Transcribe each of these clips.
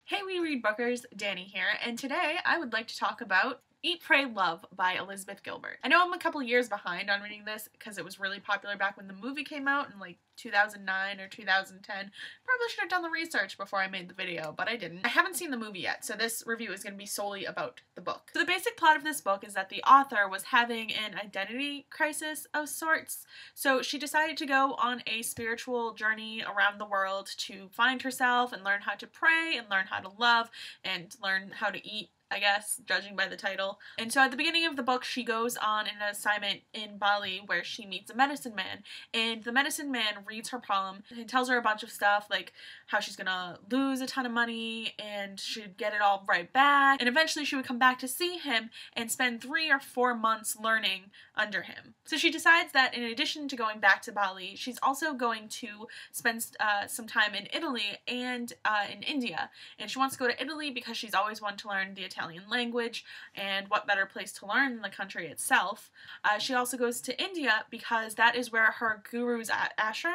Hey We Read Bookers, Danny here, and today I would like to talk about Eat, Pray, Love by Elizabeth Gilbert. I know I'm a couple years behind on reading this because it was really popular back when the movie came out in like 2009 or 2010. Probably should have done the research before I made the video, but I didn't. I haven't seen the movie yet, so this review is going to be solely about the book. So the basic plot of this book is that the author was having an identity crisis of sorts, so she decided to go on a spiritual journey around the world to find herself and learn how to pray and learn how to love and learn how to eat, I guess, judging by the title. And so at the beginning of the book, she goes on an assignment in Bali where she meets a medicine man, and the medicine man reads her palm and tells her a bunch of stuff, like how she's gonna lose a ton of money and she'd get it all right back, and eventually she would come back to see him and spend 3 or 4 months learning under him. So she decides that in addition to going back to Bali, she's also going to spend some time in Italy and in India. And she wants to go to Italy because she's always wanted to learn the Italian language, and what better place to learn than the country itself. She also goes to India because that is where her guru's ashram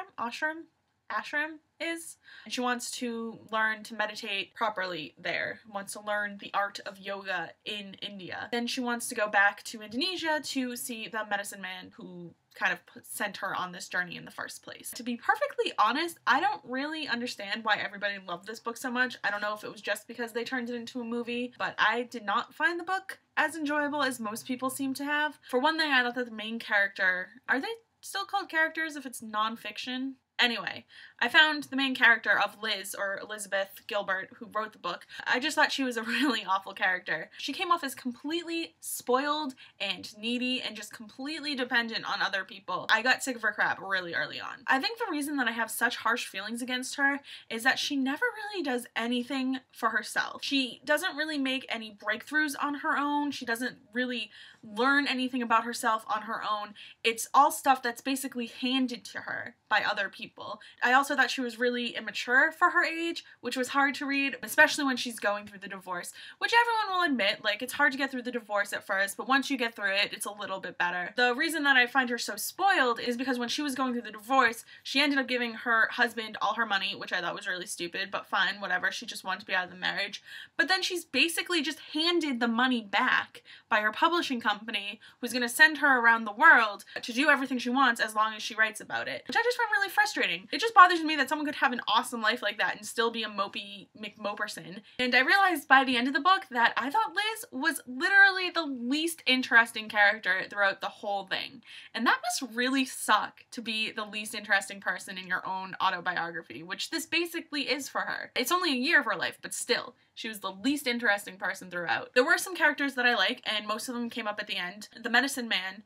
is, and she wants to learn to meditate properly there, wants to learn the art of yoga in India. Then she wants to go back to Indonesia to see the medicine man who kind of sent her on this journey in the first place. To be perfectly honest, I don't really understand why everybody loved this book so much. I don't know if it was just because they turned it into a movie, but I did not find the book as enjoyable as most people seem to have. For one thing, I thought that the main character, are they still called characters if it's non-fiction? Anyway, I found the main character of Liz, or Elizabeth Gilbert, who wrote the book. I just thought she was a really awful character. She came off as completely spoiled and needy and just completely dependent on other people. I got sick of her crap really early on. I think the reason that I have such harsh feelings against her is that she never really does anything for herself. She doesn't really make any breakthroughs on her own. She doesn't really learn anything about herself on her own. It's all stuff that's basically handed to her by other people. I also thought she was really immature for her age, which was hard to read, especially when she's going through the divorce, which everyone will admit, like, it's hard to get through the divorce at first, but once you get through it, it's a little bit better. The reason that I find her so spoiled is because when she was going through the divorce, she ended up giving her husband all her money, which I thought was really stupid, but fine, whatever, she just wanted to be out of the marriage. But then she's basically just handed the money back by her publishing company, who's gonna send her around the world to do everything she wants as long as she writes about it, which I just find really frustrating. It just bothers me that someone could have an awesome life like that and still be a mopey McMoperson. And I realized by the end of the book that I thought Liz was literally the least interesting character throughout the whole thing. And that must really suck to be the least interesting person in your own autobiography, which this basically is for her. It's only a year of her life, but still, she was the least interesting person throughout. There were some characters that I like, and most of them came up at the end. The medicine man,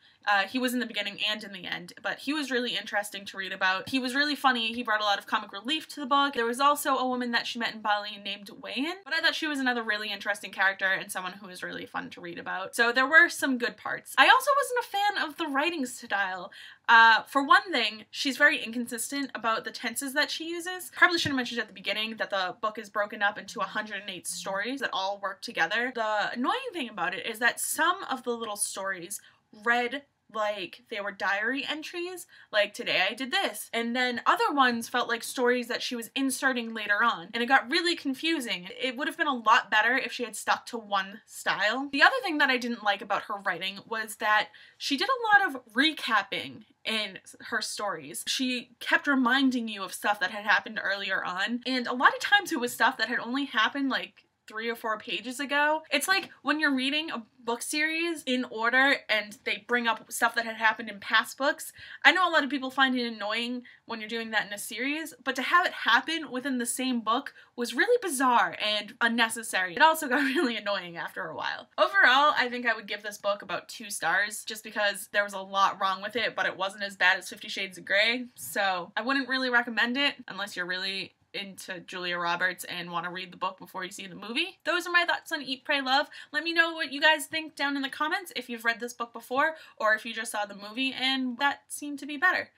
he was in the beginning and in the end, but he was really interesting to read about. He was really funny. He brought a lot of comic relief to the book. There was also a woman that she met in Bali named Wayan, but I thought she was another really interesting character and someone who was really fun to read about. So there were some good parts. I also wasn't a fan of the writing style. For one thing, she's very inconsistent about the tenses that she uses. Probably should have mentioned at the beginning that the book is broken up into 108 stories that all work together. The annoying thing about it is that some of the little stories read like they were diary entries, like today I did this, and then other ones felt like stories that she was inserting later on, and it got really confusing. It would have been a lot better if she had stuck to one style. The other thing that I didn't like about her writing was that she did a lot of recapping in her stories. She kept reminding you of stuff that had happened earlier on, and a lot of times it was stuff that had only happened like 3 or 4 pages ago. It's like when you're reading a book series in order and they bring up stuff that had happened in past books. I know a lot of people find it annoying when you're doing that in a series, but to have it happen within the same book was really bizarre and unnecessary. It also got really annoying after a while. Overall, I think I would give this book about 2 stars just because there was a lot wrong with it, but it wasn't as bad as 50 Shades of Grey, so I wouldn't really recommend it unless you're really into Julia Roberts and want to read the book before you see the movie. Those are my thoughts on Eat, Pray, Love. Let me know what you guys think down in the comments if you've read this book before or if you just saw the movie and that seemed to be better.